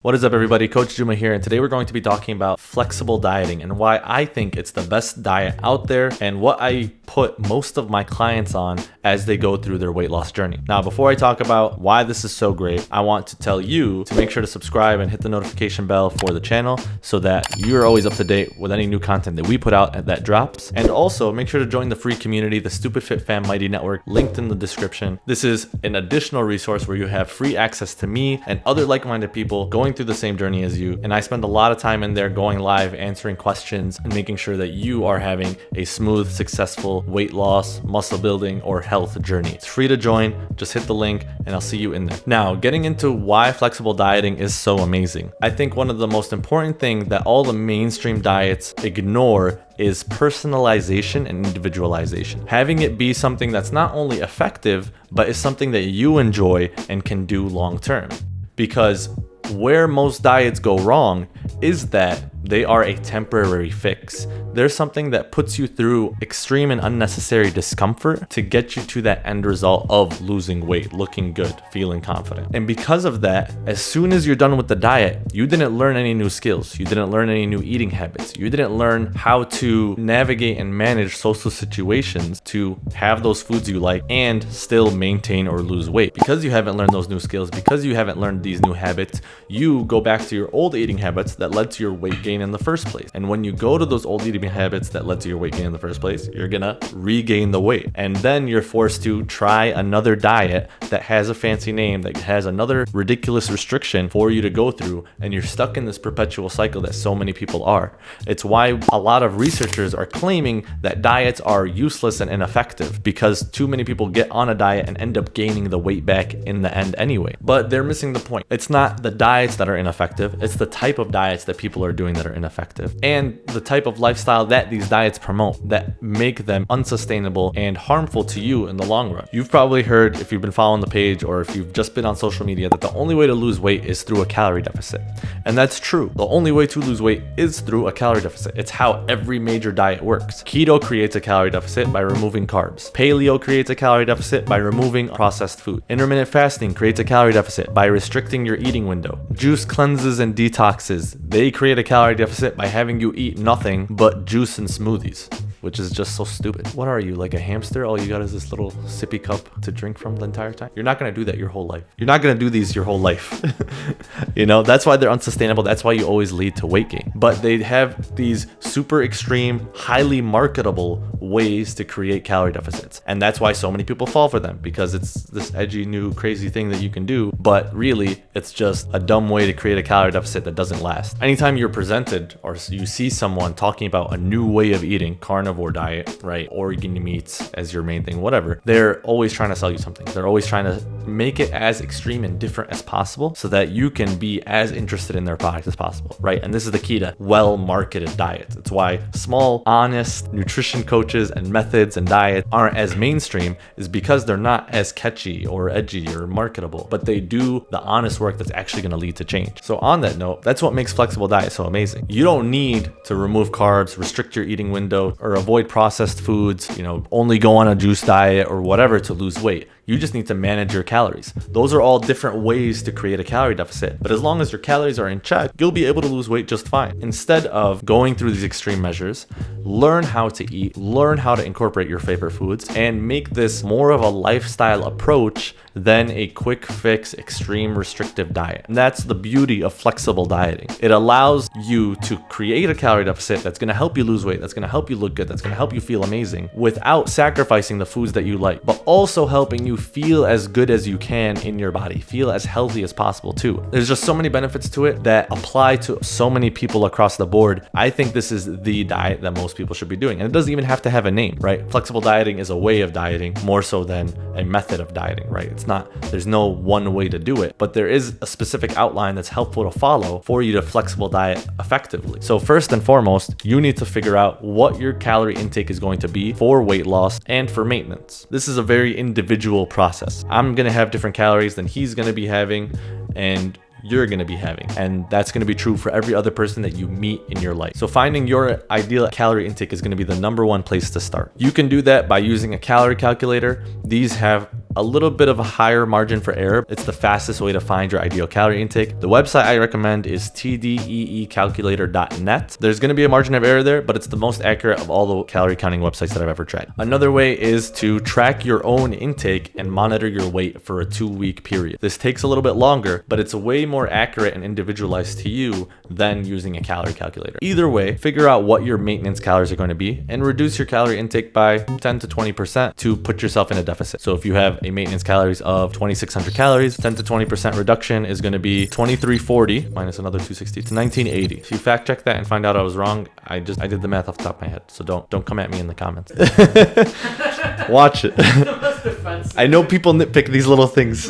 What is up, everybody? Coach Juma here, and today we're going to be talking about flexible dieting and why I think it's the best diet out there and what I put most of my clients on as they go through their weight loss journey. Now, before I talk about why this is so great, I want to tell you to make sure to subscribe and hit the notification bell for the channel so that you're always up to date with any new content that we put out that drops. And also make sure to join the free community, the Stupid Fit Fam Mighty Network, linked in the description. This is an additional resource where you have free access to me and other like-minded people going through the same journey as you, and I spend a lot of time in there going live, answering questions and making sure that you are having a smooth, successful weight loss, muscle building, or health journey. It's free to join. Just hit the link and I'll see you in there. Now, getting into why flexible dieting is so amazing. I think one of the most important things that all the mainstream diets ignore is personalization and individualization. Having it be something that's not only effective, but is something that you enjoy and can do long term. Because where most diets go wrong is that they are a temporary fix. There's something that puts you through extreme and unnecessary discomfort to get you to that end result of losing weight, looking good, feeling confident. And because of that, as soon as you're done with the diet, you didn't learn any new skills. You didn't learn any new eating habits. You didn't learn how to navigate and manage social situations to have those foods you like and still maintain or lose weight. Because you haven't learned those new skills, because you haven't learned these new habits, you go back to your old eating habits that led to your weight gain in the first place. And when you go to those old eating habits that led to your weight gain in the first place, you're gonna regain the weight. And then you're forced to try another diet that has a fancy name, that has another ridiculous restriction for you to go through. And you're stuck in this perpetual cycle that so many people are. It's why a lot of researchers are claiming that diets are useless and ineffective, because too many people get on a diet and end up gaining the weight back in the end anyway. But they're missing the point. It's not the diets that are ineffective. It's the type of diets that people are doing that are ineffective, and the type of lifestyle that these diets promote that make them unsustainable and harmful to you in the long run. You've probably heard, if you've been following the page or if you've just been on social media, that the only way to lose weight is through a calorie deficit. And that's true. The only way to lose weight is through a calorie deficit. It's how every major diet works. Keto creates a calorie deficit by removing carbs. Paleo creates a calorie deficit by removing processed food. Intermittent fasting creates a calorie deficit by restricting your eating window. Juice cleanses and detoxes, they create a calorie deficit by having you eat nothing but juice and smoothies, which is just so stupid. What are you, like a hamster? All you got is this little sippy cup to drink from the entire time? You're not gonna do that your whole life. You're not gonna do these your whole life. You know, that's why they're unsustainable. That's why you always lead to weight gain. But they have these super extreme, highly marketable ways to create calorie deficits. And that's why so many people fall for them, because it's this edgy, new, crazy thing that you can do. But really, it's just a dumb way to create a calorie deficit that doesn't last. Anytime you're presented or you see someone talking about a new way of eating, carnivore diet, right? Organ meats as your main thing, whatever, they're always trying to sell you something. They're always trying to make it as extreme and different as possible so that you can be as interested in their product as possible, right? And this is the key to well-marketed diets. It's why small, honest nutrition coaches and methods and diets aren't as mainstream, is because they're not as catchy or edgy or marketable, but they do the honest work that's actually going to lead to change. So on that note, that's what makes flexible diet so amazing. You don't need to remove carbs, restrict your eating window, or avoid processed foods, only go on a juice diet or whatever to lose weight. You just need to manage your calories. Those are all different ways to create a calorie deficit. But as long as your calories are in check, you'll be able to lose weight just fine. Instead of going through these extreme measures, learn how to eat, learn how to incorporate your favorite foods, and make this more of a lifestyle approach than a quick fix, extreme restrictive diet. And that's the beauty of flexible dieting. It allows you to create a calorie deficit that's gonna help you lose weight, that's gonna help you look good, that's gonna help you feel amazing without sacrificing the foods that you like, but also helping you feel as good as you can in your body, feel as healthy as possible too. There's just so many benefits to it that apply to so many people across the board. I think this is the diet that most people should be doing. And it doesn't even have to have a name, right? Flexible dieting is a way of dieting more so than a method of dieting, right? There's no one way to do it, but there is a specific outline that's helpful to follow for you to flexible diet effectively. So first and foremost, you need to figure out what your calorie intake is going to be for weight loss and for maintenance. This is a very individual process. I'm going to have different calories than he's going to be having, and you're going to be having. And that's going to be true for every other person that you meet in your life. So finding your ideal calorie intake is going to be the number one place to start. You can do that by using a calorie calculator. These have a little bit of a higher margin for error. It's the fastest way to find your ideal calorie intake. The website I recommend is tdeecalculator.net. There's going to be a margin of error there, but it's the most accurate of all the calorie counting websites that I've ever tried. Another way is to track your own intake and monitor your weight for a 2-week period. This takes a little bit longer, but it's way more accurate and individualized to you than using a calorie calculator. Either way, figure out what your maintenance calories are going to be and reduce your calorie intake by 10 to 20% to put yourself in a deficit. So if you have a maintenance calories of 2,600 calories, 10 to 20% reduction is going to be 2,340 minus another 260 to 1,980. If you fact check that and find out I was wrong, I did the math off the top of my head. So don't come at me in the comments. Watch it. I know people nitpick these little things.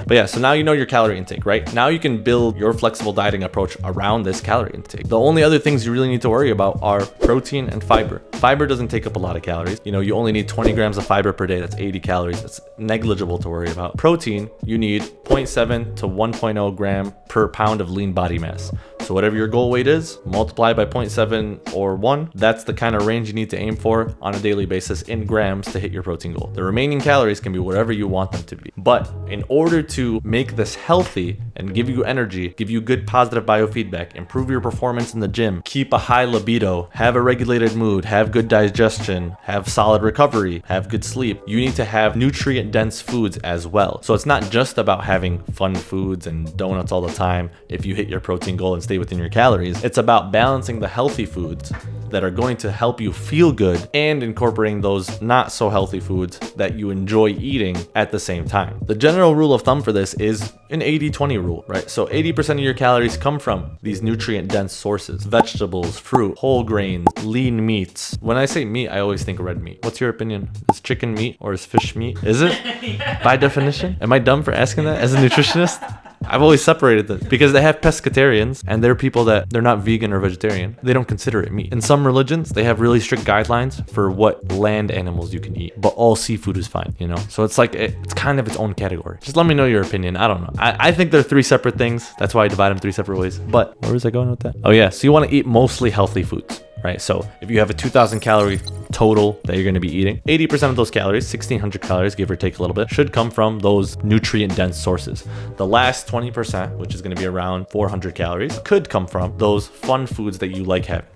But yeah, so now you know your calorie intake, right? Now you can build your flexible dieting approach around this calorie intake. The only other things you really need to worry about are protein and fiber. Fiber doesn't take up a lot of calories. You know, you only need 20 grams of fiber per day. That's 80 calories. That's negligible to worry about. Protein, you need 0.7 to 1.0 gram per pound of lean body mass. So whatever your goal weight is, multiply by 0.7 or 1. That's the kind of range you need to aim for on a daily basis in grams to hit your protein goal. The remaining calories can be whatever you want them to be. But in order to make this healthy and give you energy, give you good positive biofeedback, improve your performance in the gym, keep a high libido, have a regulated mood, have good digestion, have solid recovery, have good sleep, you need to have nutrient dense foods as well. So it's not just about having fun foods and donuts all the time if you hit your protein goal and stay within your calories. It's about balancing the healthy foods that are going to help you feel good and incorporating those not so healthy foods that you enjoy eating at the same time. The general rule of thumb for this is an 80-20 rule, right? So 80% of your calories come from these nutrient dense sources: vegetables, fruit, whole grains, lean meats. When I say meat, I always think red meat. What's your opinion? Is chicken meat or is fish meat? Is it? Yeah. By definition? Am I dumb for asking that as a nutritionist? I've always separated this because they have pescatarians and they're people that they're not vegan or vegetarian. They don't consider it meat. In some religions, they have really strict guidelines for what land animals you can eat, but all seafood is fine, you know? So it's like, it's kind of its own category. Just let me know your opinion. I don't know. I think they're 3 separate things. That's why I divide them 3 separate ways. But where was I going with that? Oh yeah, so you want to eat mostly healthy foods, right? So if you have a 2,000 calorie total that you're going to be eating, 80% of those calories, 1,600 calories, give or take a little bit, should come from those nutrient dense sources. The last 20%, which is going to be around 400 calories, could come from those fun foods that you like having.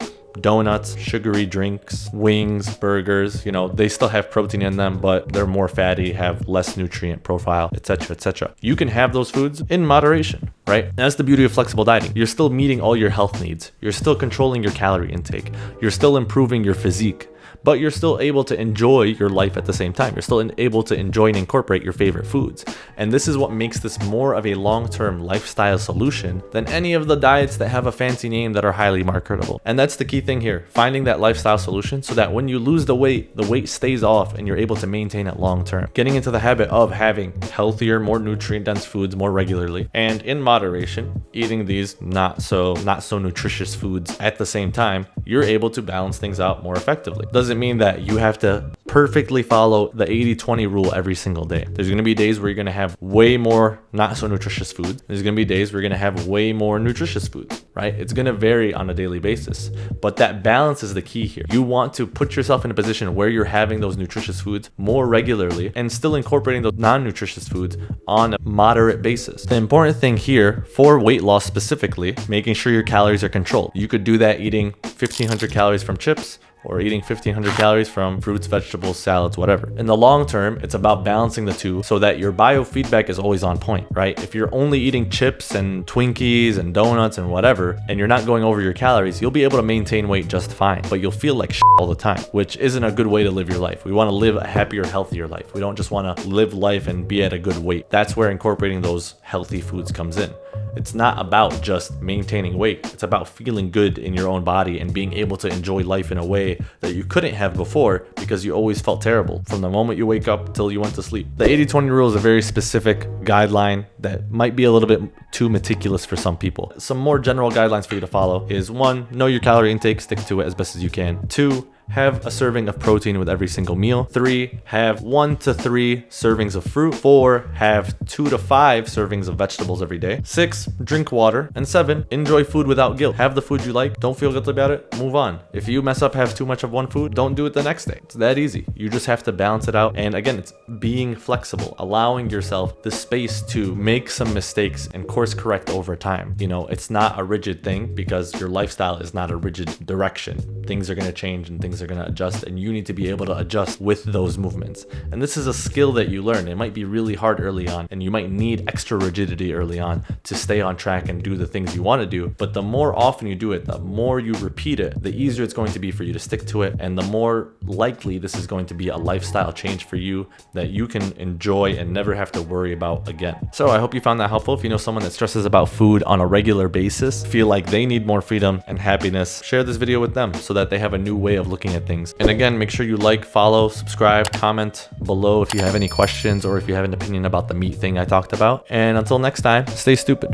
Donuts, sugary drinks, wings, burgers, you know, they still have protein in them, but they're more fatty, have less nutrient profile, etc., etc. You can have those foods in moderation, right? And that's the beauty of flexible dieting. You're still meeting all your health needs. You're still controlling your calorie intake. You're still improving your physique, but you're still able to enjoy your life at the same time. You're still able to enjoy and incorporate your favorite foods. And this is what makes this more of a long-term lifestyle solution than any of the diets that have a fancy name that are highly marketable. And that's the key thing here, finding that lifestyle solution so that when you lose the weight stays off and you're able to maintain it long-term. Getting into the habit of having healthier, more nutrient-dense foods more regularly and in moderation, eating these not so nutritious foods at the same time, you're able to balance things out more effectively. Doesn't mean that you have to perfectly follow the 80-20 rule every single day. There's going to be days where you're going to have way more not so nutritious food. There's going to be days where you're going to have way more nutritious foods, right? It's going to vary on a daily basis, but that balance is the key here. You want to put yourself in a position where you're having those nutritious foods more regularly and still incorporating those non-nutritious foods on a moderate basis. The important thing here for weight loss specifically, making sure your calories are controlled. You could do that eating 1,500 calories from chips, or eating 1,500 calories from fruits, vegetables, salads, whatever. In the long term, it's about balancing the two so that your biofeedback is always on point, right? If you're only eating chips and Twinkies and donuts and whatever, and you're not going over your calories, you'll be able to maintain weight just fine, but you'll feel like shit all the time, which isn't a good way to live your life. We want to live a happier, healthier life. We don't just want to live life and be at a good weight. That's where incorporating those healthy foods comes in. It's not about just maintaining weight. It's about feeling good in your own body and being able to enjoy life in a way that you couldn't have before because you always felt terrible from the moment you wake up till you went to sleep. The 80-20 rule is a very specific guideline that might be a little bit too meticulous for some people. Some more general guidelines for you to follow is 1, know your calorie intake, stick to it as best as you can. 2, have a serving of protein with every single meal. 3, have 1 to 3 servings of fruit. 4, have 2 to 5 servings of vegetables every day. 6, drink water. And 7, enjoy food without guilt. Have the food you like, don't feel guilty about it, move on. If you mess up, have too much of one food, don't do it the next day. It's that easy. You just have to balance it out. And again, it's being flexible, allowing yourself the space to make some mistakes and course correct over time. You know, it's not a rigid thing because your lifestyle is not a rigid direction. Things are going to change and things are going to adjust, and you need to be able to adjust with those movements. And this is a skill that you learn. It might be really hard early on, and you might need extra rigidity early on to stay on track and do the things you want to do. But the more often you do it, the more you repeat it, the easier it's going to be for you to stick to it, and the more likely this is going to be a lifestyle change for you that you can enjoy and never have to worry about again. So I hope you found that helpful. If you know someone that stresses about food on a regular basis, feel like they need more freedom and happiness, share this video with them so that they have a new way of looking at things. And again, make sure you like, follow, subscribe, comment below if you have any questions or if you have an opinion about the meat thing I talked about. And until next time, stay stupid.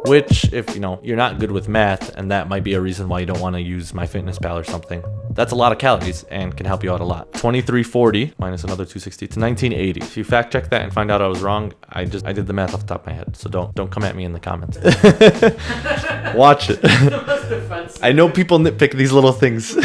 Which, if you know, you're not good with math, and that might be a reason why you don't want to use MyFitnessPal or something. That's a lot of calories and can help you out a lot. 2340 minus another 260 to 1980. If you fact check that and find out I was wrong, I did the math off the top of my head. So don't come at me in the comments. Watch it. I know people nitpick these little things.